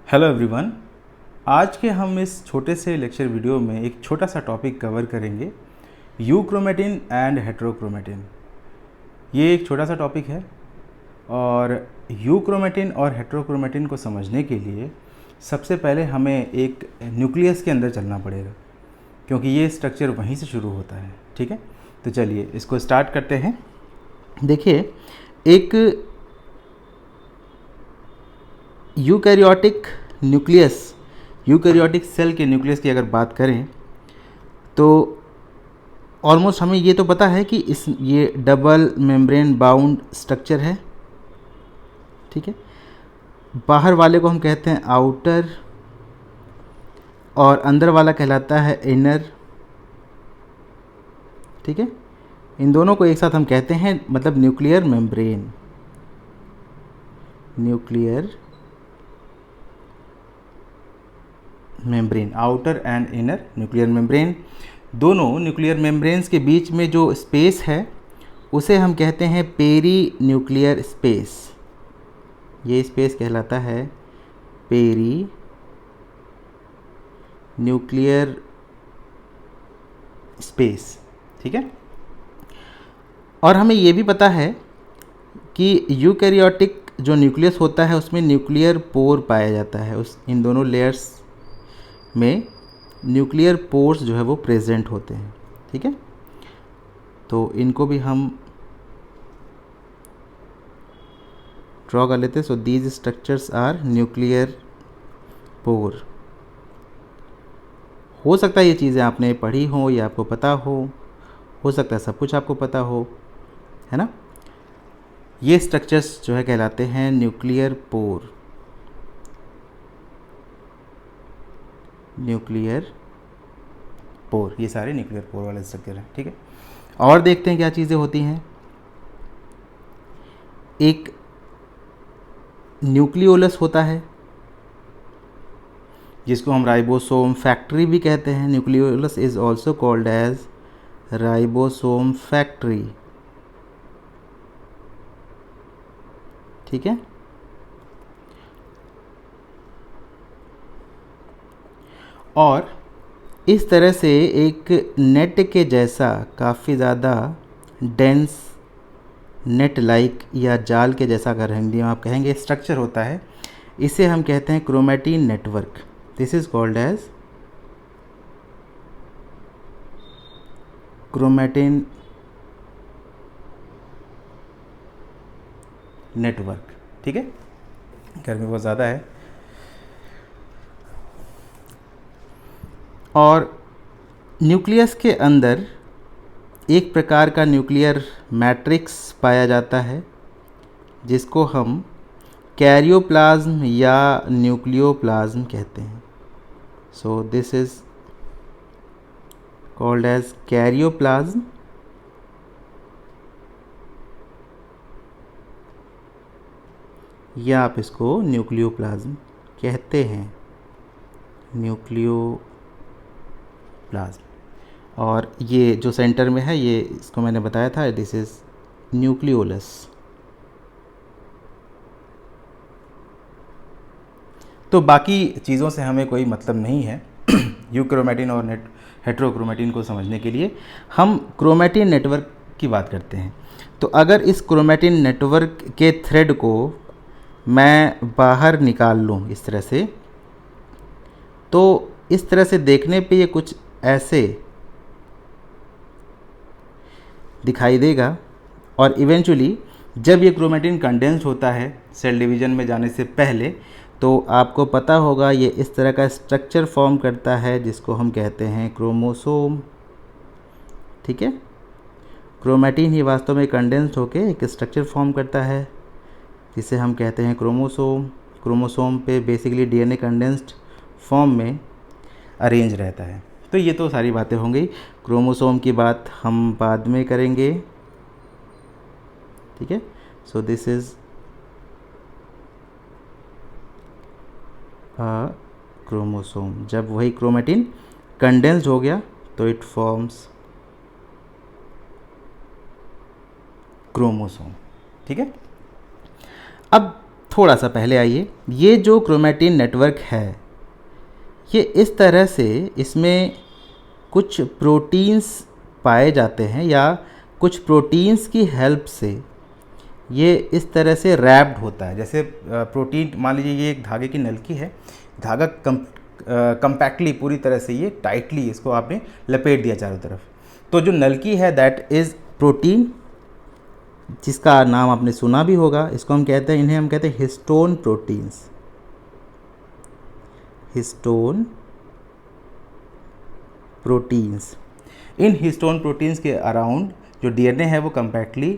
Hello everyone. आज के हम इस छोटे से लेक्चर वीडियो में एक छोटा सा टॉपिक कवर करेंगे, यूक्रोमेटिन एंड हेट्रोक्रोमेटिन। ये एक छोटा सा टॉपिक है और यूक्रोमेटिन और हेट्रोक्रोमेटिन को समझने के लिए सबसे पहले हमें एक न्यूक्लियस के अंदर चलना पड़ेगा, क्योंकि ये स्ट्रक्चर वहीं से शुरू होता है। ठीक है, तो चलिए इसको स्टार्ट करते हैं। देखिए, एक यूकैरियोटिक न्यूक्लियस, यूकैरियोटिक सेल के न्यूक्लियस की अगर बात करें तो ऑलमोस्ट हमें ये तो पता है कि ये डबल मेम्ब्रेन बाउंड स्ट्रक्चर है। ठीक है, बाहर वाले को हम कहते हैं आउटर और अंदर वाला कहलाता है इनर। ठीक है, इन दोनों को एक साथ हम कहते हैं मतलब nuclear membrane. Nuclear membrane, outer and inner nuclear membrane. दोनों न्यूक्लियर मेम्ब्रेन्स के बीच में जो स्पेस है उसे हम कहते हैं पेरी न्यूक्लियर स्पेस। ये स्पेस कहलाता है पेरी न्यूक्लियर स्पेस। ठीक है, और हमें ये भी पता है कि यूकैरियोटिक जो न्यूक्लियस होता है उसमें न्यूक्लियर पोर पाया जाता है। इन दोनों लेयर्स में न्यूक्लियर पोर्स जो है वो प्रेजेंट होते हैं। ठीक है, तो इनको भी हम ड्रॉ कर लेते हैं। So these structures are nuclear pore. हो सकता है ये चीज़ें आपने पढ़ी हो या आपको पता हो सकता है सब कुछ आपको पता हो, है ना। ये स्ट्रक्चर्स जो है कहलाते हैं न्यूक्लियर पोर। न्यूक्लियर पोर, ये सारे न्यूक्लियर पोर वाले स्ट्रक्चर हैं। ठीक है, और देखते हैं क्या चीज़ें होती हैं। एक न्यूक्लियोलस होता है जिसको हम राइबोसोम फैक्ट्री भी कहते हैं। Nucleolus is also called as ribosome factory. ठीक है, और इस तरह से एक नेट के जैसा काफ़ी ज़्यादा डेंस नेट लाइक या जाल के जैसा अगर हिंदी में आप कहेंगे स्ट्रक्चर होता है, इसे हम कहते हैं chromatin network. This is called as chromatin network. ठीक है, गर्मी बहुत ज़्यादा है और न्यूक्लियस के अंदर एक प्रकार का न्यूक्लियर मैट्रिक्स पाया जाता है जिसको हम कैरियोप्लाज्म या न्यूक्लियोप्लाज्म कहते हैं। So this is called as karyoplasm या आप इसको न्यूक्लियोप्लाज्म कहते हैं, न्यूक्लियोप्लाज्म। और ये जो सेंटर में है, ये इसको मैंने बताया था, दिस इज न्यूक्लियोलस। तो बाकी चीज़ों से हमें कोई मतलब नहीं है यूक्रोमेटिन और हेट्रोक्रोमेटिन को समझने के लिए हम क्रोमेटिन नेटवर्क की बात करते हैं। तो अगर इस क्रोमेटिन नेटवर्क के थ्रेड को मैं बाहर निकाल लूँ इस तरह से, तो इस तरह से देखने पे ये कुछ ऐसे दिखाई देगा। और इवेंचुअली जब ये क्रोमेटिन कंडेंस्ड होता है सेल डिवीज़न में जाने से पहले, तो आपको पता होगा ये इस तरह का स्ट्रक्चर फॉर्म करता है जिसको हम कहते हैं क्रोमोसोम। ठीक है, क्रोमेटिन ही वास्तव में कंडेंस्ड होकर एक स्ट्रक्चर फॉर्म करता है जिसे हम कहते हैं क्रोमोसोम। क्रोमोसोम पे बेसिकली डीएनए कंडेंस्ड फॉर्म में अरेंज रहता है। तो ये तो सारी बातें होंगी, क्रोमोसोम की बात हम बाद में करेंगे। ठीक है, सो दिस इज अ क्रोमोसोम। जब वही क्रोमेटिन कंडेंस्ड हो गया तो इट फॉर्म्स क्रोमोसोम। ठीक है, अब थोड़ा सा पहले आइए, ये जो क्रोमैटिन नेटवर्क है ये इस तरह से, इसमें कुछ प्रोटीन्स पाए जाते हैं या कुछ प्रोटीन्स की हेल्प से ये इस तरह से रैप्ड होता है। जैसे प्रोटीन, मान लीजिए ये एक धागे की नलकी है, धागा कंपैक्टली पूरी तरह से ये टाइटली इसको आपने लपेट दिया चारों तरफ, तो जो नलकी है दैट इज़ प्रोटीन, जिसका नाम आपने सुना भी होगा। इसको हम कहते हैं, इन्हें हम कहते हैं हिस्टोन प्रोटीन्स, हिस्टोन प्रोटीन्स। इन हिस्टोन प्रोटीन्स के अराउंड जो डीएनए है वो कंपैक्टली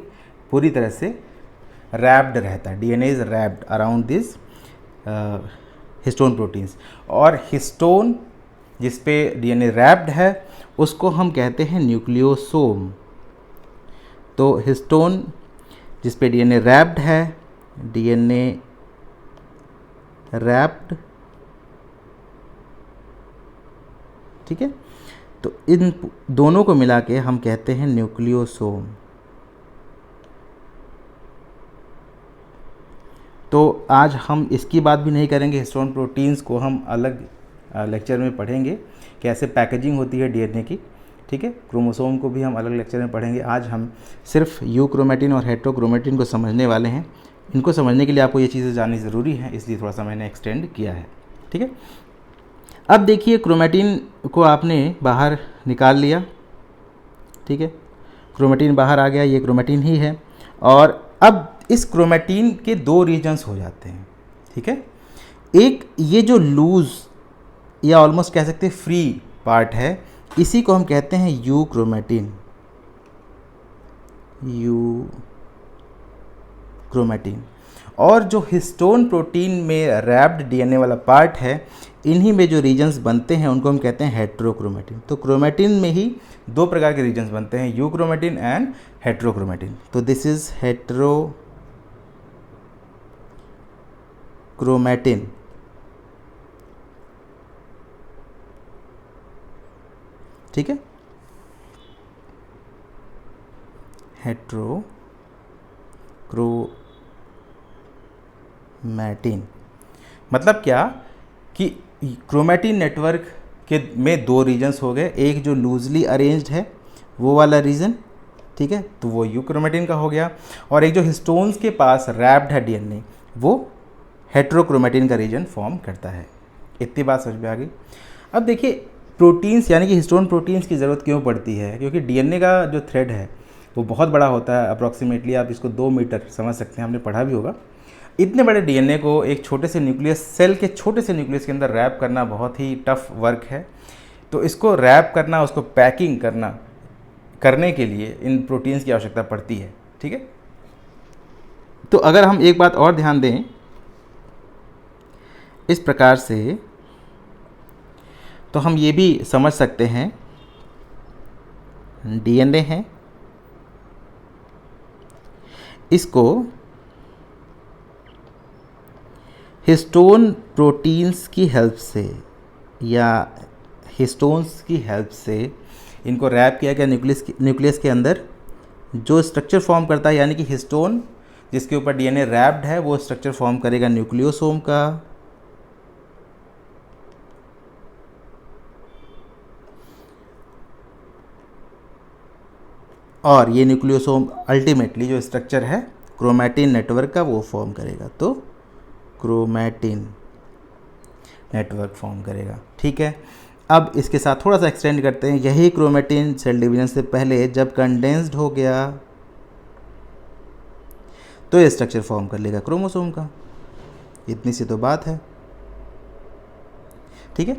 पूरी तरह से रैप्ड रहता है। DNA is wrapped around this histone proteins, और हिस्टोन जिस पे डीएनए रैप्ड है उसको हम कहते हैं न्यूक्लियोसोम। तो हिस्टोन जिस पे डीएनए रैप्ड है, डीएनए रैप्ड, ठीक है, तो इन दोनों को मिला के हम कहते हैं न्यूक्लियोसोम। तो आज हम इसकी बात भी नहीं करेंगे, हिस्टोन प्रोटीन्स को हम अलग लेक्चर में पढ़ेंगे, कैसे पैकेजिंग होती है डीएनए की, ठीक है। क्रोमोसोम को भी हम अलग लेक्चर में पढ़ेंगे। आज हम सिर्फ यूक्रोमैटिन और हेट्रोक्रोमैटिन को समझने वाले हैं। इनको समझने के लिए आपको ये चीज़ें जाननी ज़रूरी है, इसलिए थोड़ा सा मैंने एक्सटेंड किया है, ठीक है। अब देखिए, क्रोमैटिन को आपने बाहर निकाल लिया, ठीक है, क्रोमैटिन बाहर आ गया, ये क्रोमैटिन ही है। और अब इस क्रोमैटिन के दो रीजन्स हो जाते हैं, ठीक है। एक ये जो लूज या ऑलमोस्ट कह सकते हैं फ्री पार्ट है, इसी को हम कहते हैं यू क्रोमैटिन, यू क्रोमैटिन। और जो हिस्टोन प्रोटीन में रैप्ड डीएनए वाला पार्ट है, इन्हीं में जो रीजन्स बनते हैं उनको हम कहते हैं हेट्रोक्रोमैटिन। तो क्रोमैटिन में ही दो प्रकार के रीजन्स बनते हैं, यूक्रोमैटिन एंड हेट्रोक्रोमैटिन। तो दिस इज हेट्रोक्रोमैटिन, ठीक है, हेट्रोक्रोमैटिन। मतलब क्या कि क्रोमैटिन नेटवर्क के में दो रीजन्स हो गए, एक जो लूजली अरेंज्ड है वो वाला रीजन, ठीक है, तो वो यूक्रोमैटिन का हो गया, और एक जो हिस्टोन्स के पास रैप्ड है डीएनए, वो हेट्रोक्रोमैटिन का रीजन फॉर्म करता है। इतनी बात समझ में आ गई। अब देखिए, प्रोटीन्स यानी कि हिस्टोन प्रोटीन्स की ज़रूरत क्यों पड़ती है, क्योंकि डीएनए का जो थ्रेड है वो बहुत बड़ा होता है, अप्रॉक्सीमेटली आप इसको 2 मीटर समझ सकते हैं, हमने पढ़ा भी होगा। इतने बड़े डीएनए को एक छोटे से न्यूक्लियस, सेल के छोटे से न्यूक्लियस के अंदर रैप करना बहुत ही टफ वर्क है। तो इसको रैप करना, उसको पैकिंग करने के लिए इन प्रोटीन्स की आवश्यकता पड़ती है, ठीक है। तो अगर हम एक बात और ध्यान दें इस प्रकार से, तो हम ये भी समझ सकते हैं, डीएनए है, इसको हिस्टोन प्रोटीन्स की हेल्प से या हिस्टोन्स की हेल्प से इनको रैप किया गया न्यूक्लियस के अंदर, जो स्ट्रक्चर फॉर्म करता है, यानी कि हिस्टोन जिसके ऊपर डीएनए रैप्ड है वो स्ट्रक्चर फॉर्म करेगा न्यूक्लियोसोम का, और ये न्यूक्लियोसोम अल्टीमेटली जो स्ट्रक्चर है क्रोमैटिन नेटवर्क का वो फॉर्म करेगा, तो क्रोमैटिन नेटवर्क फॉर्म करेगा, ठीक है। अब इसके साथ थोड़ा सा एक्सटेंड करते हैं, यही क्रोमैटिन सेल डिवीजन से पहले जब कंडेंस्ड हो गया तो ये स्ट्रक्चर फॉर्म कर लेगा क्रोमोसोम का। इतनी सी तो बात है, ठीक है।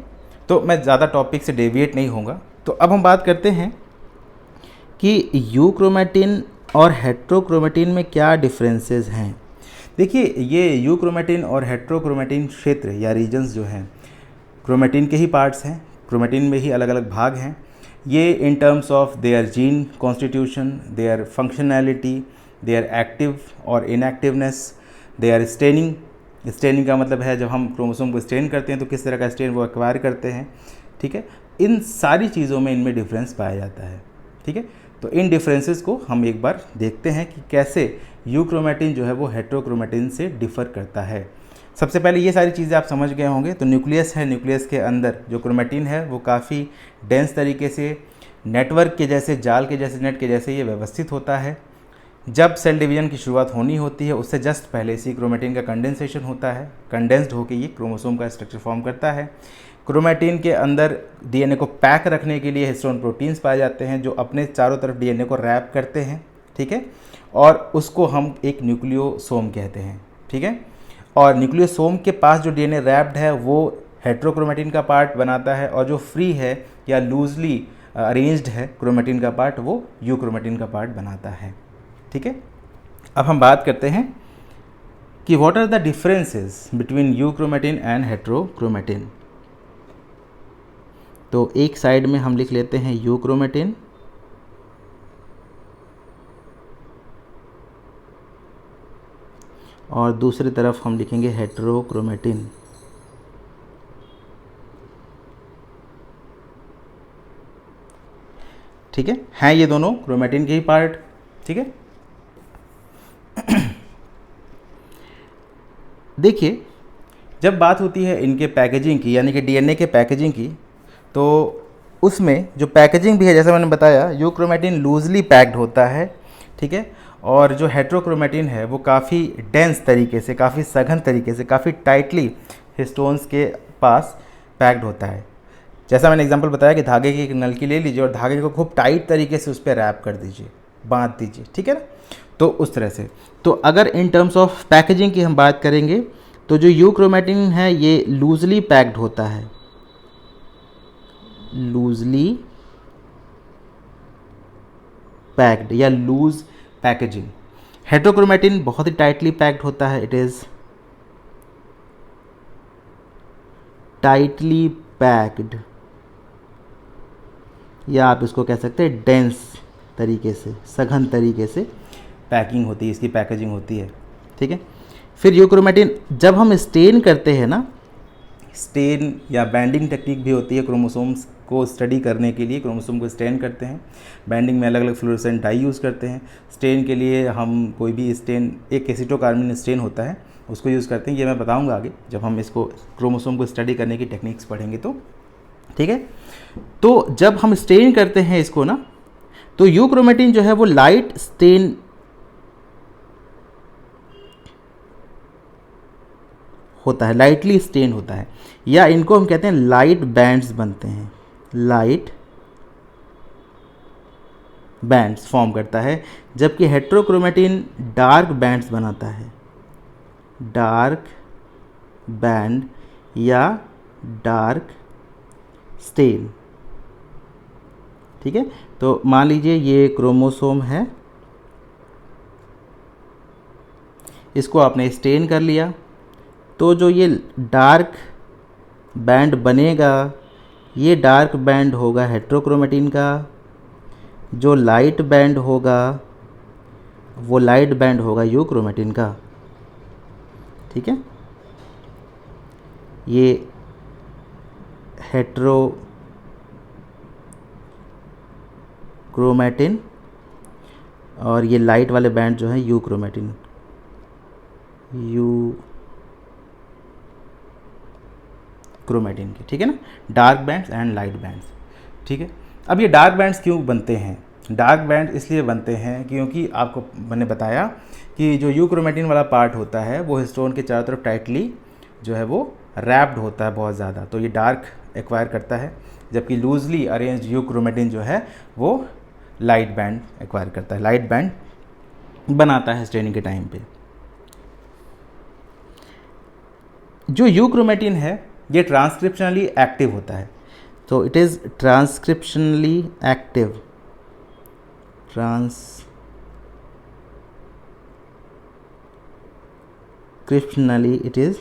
तो मैं ज़्यादा टॉपिक से डेविएट नहीं होऊंगा। तो अब हम बात करते हैं कि यूक्रोमैटिन और हेट्रोक्रोमैटिन में क्या डिफरेंसेस हैं। देखिए, ये यूक्रोमैटिन और हेट्रोक्रोमैटिन क्षेत्र या रीजन्स जो हैं क्रोमैटिन के ही पार्ट्स हैं, क्रोमैटिन में ही अलग अलग भाग हैं। ये in terms of their gene constitution, their functionality, their active और इनएक्टिवनेस, देयर स्टेनिंग का मतलब है जब हम क्रोमोसोम को स्टेन करते हैं तो किस तरह का स्टेन वो एक्वायर करते हैं, ठीक है। इन सारी चीज़ों में इनमें डिफरेंस पाया जाता है, ठीक है। तो इन डिफरेंसेस को हम एक बार देखते हैं कि कैसे यूक्रोमेटिन जो है वो हेट्रोक्रोमेटिन से डिफ़र करता है। सबसे पहले ये सारी चीज़ें आप समझ गए होंगे। तो न्यूक्लियस है, न्यूक्लियस के अंदर जो क्रोमेटिन है वो काफ़ी डेंस तरीके से नेटवर्क के जैसे, जाल के जैसे, नेट के जैसे ये व्यवस्थित होता है। जब सेल डिवीजन की शुरुआत होनी होती है उससे जस्ट पहले इसी क्रोमेटिन का कंडेंसेशन होता है। कंडेंस्ड होकर ये क्रोमोसोम का स्ट्रक्चर फॉर्म करता है। क्रोमेटिन के अंदर डीएनए को पैक रखने के लिए हिस्टोन प्रोटीन्स पाए जाते हैं जो अपने चारों तरफ डीएनए को रैप करते हैं, ठीक है, और उसको हम एक न्यूक्लियोसोम कहते हैं, ठीक है। और न्यूक्लियोसोम के पास जो डीएनए रैप्ड है वो हेट्रोक्रोमेटिन का पार्ट बनाता है, और जो फ्री है या लूजली अरेंज्ड है क्रोमेटिन का पार्ट वो यूक्रोमेटिन का पार्ट बनाता है, ठीक है। अब हम बात करते हैं कि what are the differences between euchromatin and heterochromatin. तो एक साइड में हम लिख लेते हैं यूक्रोमेटिन, और दूसरी तरफ हम लिखेंगे हेट्रोक्रोमेटिन। ठीक है ये दोनों क्रोमेटिन के ही पार्ट, ठीक है। देखिए, जब बात होती है इनके पैकेजिंग की, यानी कि डीएनए के पैकेजिंग की, तो उसमें जो पैकेजिंग भी है, जैसा मैंने बताया, यूक्रोमेटिन लूजली पैक्ड होता है, ठीक है, और जो हेट्रोक्रोमेटिन है वो काफ़ी डेंस तरीके से, काफ़ी सघन तरीके से, काफ़ी टाइटली हिस्टोन्स के पास पैक्ड होता है। जैसा मैंने एग्जांपल बताया कि धागे की एक नलकी ले लीजिए और धागे को खूब टाइट तरीके से उस पर रैप कर दीजिए, बांध दीजिए, ठीक है ना, तो उस तरह से। तो अगर इन टर्म्स ऑफ पैकेजिंग की हम बात करेंगे तो जो यूक्रोमेटिन है ये लूजली पैक्ड होता है, लूजली पैक्ड या लूज पैकेजिंग। हेट्रोक्रोमेटिन बहुत ही टाइटली पैक्ड होता है, इट इज टाइटली पैक्ड, या आप इसको कह सकते हैं डेंस तरीके से, सघन तरीके से पैकिंग होती है, इसकी पैकेजिंग होती है, ठीक है। फिर यूक्रोमेटिन जब हम स्टेन करते हैं ना, स्टेन या बैंडिंग टेक्निक भी होती है क्रोमोसोम्स को स्टडी करने के लिए, क्रोमोसोम को स्टेन करते हैं। बैंडिंग में अलग अलग फ्लोरोसेंट डाई यूज़ करते हैं। स्टेन के लिए हम कोई भी स्टेन, एक एसिटोकार्बोनिल स्टेन होता है, उसको यूज़ करते हैं। ये मैं बताऊंगा आगे जब हम इसको क्रोमोसोम को स्टडी करने की टेक्निक्स पढ़ेंगे तो, ठीक है। तो जब हम स्टेन करते हैं इसको ना, तो यूक्रोमेटिन जो है वो लाइट स्टेन होता है, लाइटली स्टेन होता है, या इनको हम कहते हैं लाइट बैंड्स बनते हैं, लाइट बैंड्स फॉर्म करता है। जबकि हेट्रोक्रोमेटिन डार्क बैंड्स बनाता है, डार्क बैंड या डार्क स्टेन, ठीक है। तो मान लीजिए ये क्रोमोसोम है, इसको आपने स्टेन कर लिया, तो जो ये डार्क बैंड बनेगा ये डार्क बैंड होगा हेट्रोक्रोमेटिन का, जो लाइट बैंड होगा वो लाइट बैंड होगा यूक्रोमेटिन का, ठीक है। ये हेट्रोक्रोमेटिन और ये लाइट वाले बैंड जो है यूक्रोमेटिन, क्रोमेटिन के, ठीक है ना, dark bands and light bands, ठीक है। अब ये डार्क बैंड्स क्यों बनते हैं? डार्क बैंड इसलिए बनते हैं क्योंकि आपको मैंने बताया कि जो यूक्रोमेटिन वाला पार्ट होता है वो हिस्टोन के चारों तरफ टाइटली जो है वो रैप्ड होता है बहुत ज़्यादा, तो ये डार्क एक्वायर करता है, जबकि लूजली अरेंज्ड यूक्रोमेटिन जो है वो लाइट बैंड एक्वायर करता है, लाइट बैंड बनाता है स्टेनिंग के टाइम पे। जो यूक्रोमेटिन है ये ट्रांसक्रिप्शनली एक्टिव होता है, तो it is transcriptionally active, transcriptionally it is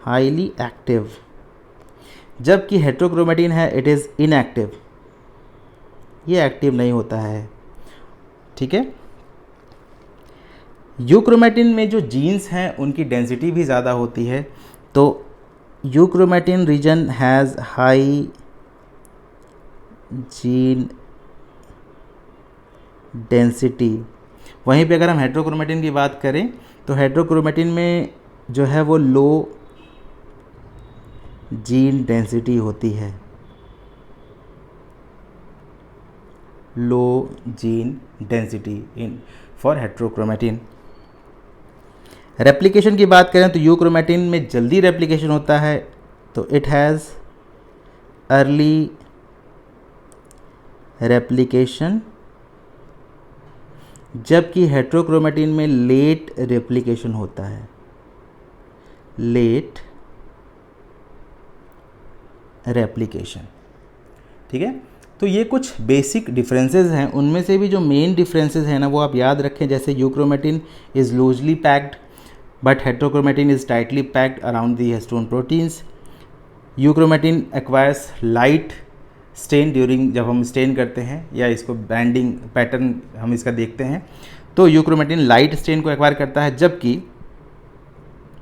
highly active. जबकि हेट्रोक्रोमेटिन है इट इज़ इनएक्टिव, ये एक्टिव नहीं होता है, ठीक है। यूक्रोमेटिन में जो जीन्स हैं उनकी डेंसिटी भी ज़्यादा होती है, तो euchromatin region has high gene density, वहीं पे अगर हम हेट्रोक्रोमेटिन की बात करें तो हेट्रोक्रोमेटिन में जो है वो लो जीन डेंसिटी होती है, low gene density in for heterochromatin. Replication की बात करें तो यूक्रोमेटिन में जल्दी रेप्लिकेशन होता है, तो इट हैज़ अर्ली रेप्लिकेशन, जबकि हेट्रोक्रोमेटिन में लेट रेप्लिकेशन होता है, लेट रेप्लिकेशन। ठीक है, तो ये कुछ बेसिक डिफरेंसेस हैं। उनमें से भी जो मेन डिफरेंसेस हैं ना वो आप याद रखें, जैसे euchromatin is loosely packed but heterochromatin is tightly packed around the histone proteins. Euchromatin acquires light stain during, जब हम स्टेन करते हैं या इसको बैंडिंग पैटर्न हम इसका देखते हैं तो यूक्रोमेटिन लाइट स्टेन को एक्वायर करता है, जबकि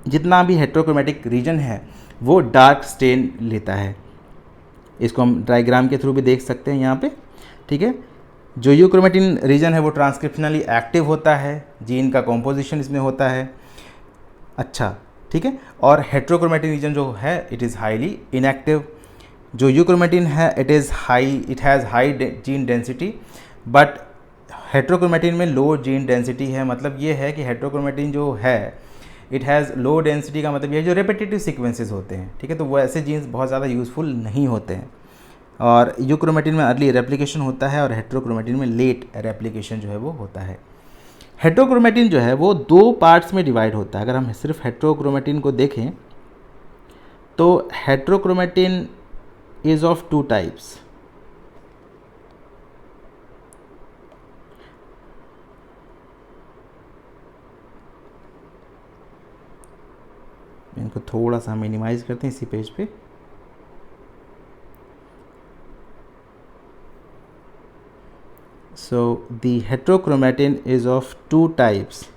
जितना भी हेट्रोक्रोमेटिक रीजन है वो डार्क स्टेन लेता है। इसको हम डायग्राम के थ्रू भी देख सकते हैं यहाँ पे। ठीक है, जो यूक्रोमेटिन रीजन है वो ट्रांसक्रिप्शनली एक्टिव होता है, जीन का कॉम्पोजिशन इसमें होता है। अच्छा, ठीक है, और हेट्रोक्रोमेटिन रीजन जो है इट इज़ हाईली इनएक्टिव। जो यूक्रोमेटिन है it has high gene density but heterochromatin में लो जीन डेंसिटी है। मतलब ये है कि हेट्रोक्रोमेटिन जो है इट हैज़ लो डेंसिटी का मतलब ये जो रेपिटेटिव सीक्वेंसेस होते हैं, ठीक है, तो वो ऐसे जीन्स बहुत ज़्यादा यूज़फुल नहीं होते हैं। और यूक्रोमेटिन में अर्ली रेप्लिकेशन होता है और हेट्रोक्रोमेटिन में लेट रेप्लिकेशन जो है वो होता है। हेट्रोक्रोमेटिन जो है वो दो पार्ट्स में डिवाइड होता है। अगर हम सिर्फ हेट्रोक्रोमेटिन को देखें तो heterochromatin is of two types. इनको थोड़ा सा मिनिमाइज करते हैं इसी पेज पे। So the heterochromatin is of two types.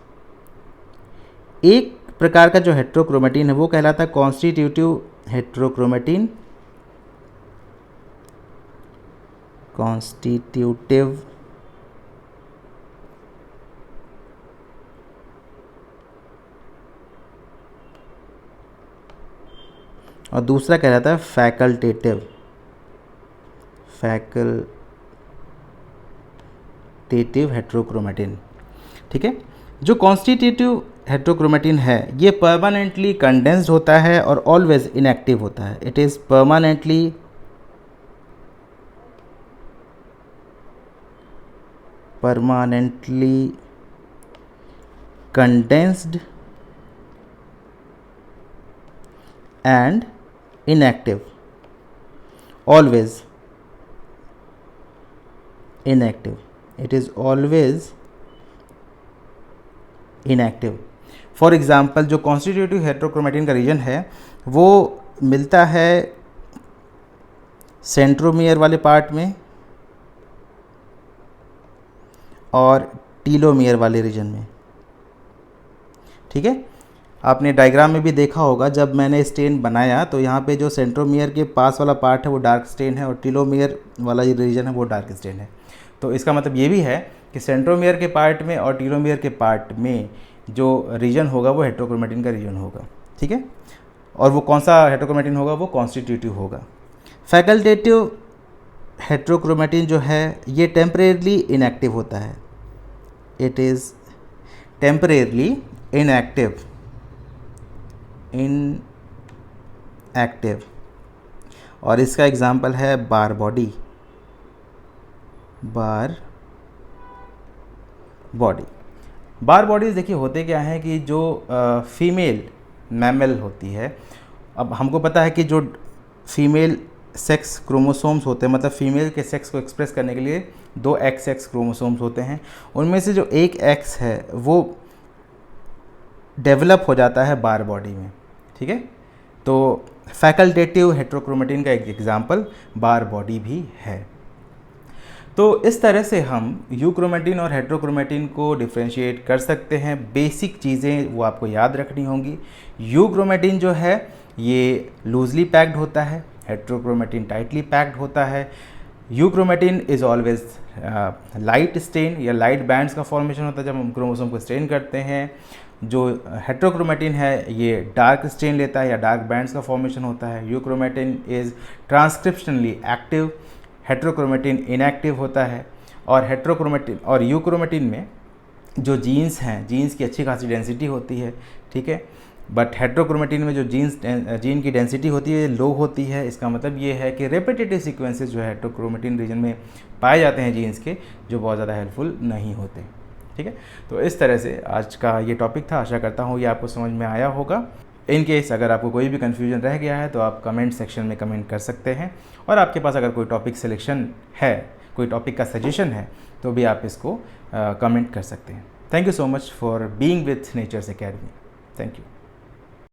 एक प्रकार का जो हेट्रोक्रोमेटिन है वो कहलाता है कॉन्स्टिट्यूटिव हेट्रोक्रोमेटिन, कॉन्स्टिट्यूटिव और दूसरा कहलाता है फैकल्टेटिव हेट्रोक्रोमेटिन। ठीक है, जो कॉन्स्टिट्यूटिव हेट्रोक्रोमेटिन है ये परमानेंटली कंडेंस्ड होता है और ऑलवेज इनएक्टिव होता है। It is permanently condensed and inactive, always inactive. It is always inactive. For example जो कॉन्स्टिट्यूटिव हेट्रोक्रोमेटिन का रीजन है वो मिलता है सेंट्रोमियर वाले पार्ट में और टीलोमियर वाले रीजन में। ठीक है, आपने डायग्राम में भी देखा होगा जब मैंने स्टेन बनाया तो यहाँ पे जो सेंट्रोमियर के पास वाला पार्ट है वो डार्क स्टेन है और टीलोमियर वाला जो रीजन है वो डार्क स्टेन है। तो इसका मतलब ये भी है कि सेंट्रोमियर के पार्ट में और टीलोमियर के पार्ट में जो रीजन होगा वो हेट्रोक्रोमेटिन का रीजन होगा। ठीक है, और वो कौन सा हेट्रोक्रोमेटिन होगा, वो कॉन्स्टिट्यूटिव होगा। फैकल्टेटिव हेट्रोक्रोमेटिन जो है ये टेम्परेरली इनएक्टिव होता है। इट इज़ टेम्परेरली इनएक्टिव और इसका एग्जाम्पल है बार बॉडी। बार बॉडीज़ देखिए होते क्या है कि जो फीमेल मैमल होती है, अब हमको पता है कि जो फीमेल सेक्स क्रोमोसोम्स होते हैं, मतलब फीमेल के सेक्स को एक्सप्रेस करने के लिए दो XX क्रोमोसोम्स होते हैं। उनमें से जो एक X है वो डेवलप हो जाता है बार बॉडी में। ठीक है, तो फैकल्टेटिव हेट्रोक्रोमेटिन का एक एग्जाम्पल बार बॉडी भी है। तो इस तरह से हम यूक्रोमेटिन और हेट्रोक्रोमेटिन को डिफ्रेंशिएट कर सकते हैं। बेसिक चीज़ें वो आपको याद रखनी होंगी। यूक्रोमेटिन जो है ये लूजली पैक्ड होता है, हेट्रोक्रोमेटिन टाइटली पैक्ड होता है। Euchromatin is always light stain या लाइट बैंड्स का फॉर्मेशन होता है जब हम क्रोमोसोम को स्टेन करते हैं। जो हेट्रोक्रोमेटिन है ये डार्क स्टेन लेता है या डार्क बैंड्स का फॉर्मेशन होता है। Euchromatin is transcriptionally active, heterochromatin inactive होता है। और यूक्रोमेटिन में जो जीन्स हैं, जीन्स की अच्छी खासी डेंसिटी होती है, ठीक है। बट हेट्रोक्रोमेटिन में जो जीन की डेंसिटी होती है लो होती है। इसका मतलब ये है कि रेपिटेटिव सीक्वेंसेस जो है हेट्रोक्रोमेटिन रीजन में पाए जाते हैं जीन्स के, जो बहुत ज़्यादा हेल्पफुल नहीं होते, ठीक है। तो इस तरह से आज का ये टॉपिक था। आशा करता हूँ ये आपको समझ में आया होगा। इन केस अगर आपको कोई भी कन्फ्यूजन रह गया है तो आप कमेंट सेक्शन में कमेंट कर सकते हैं, और आपके पास अगर कोई टॉपिक सिलेक्शन है, कोई टॉपिक का सजेशन है, तो भी आप इसको कमेंट कर सकते हैं। Thank you so much for being with Nature's Academy. Thank you.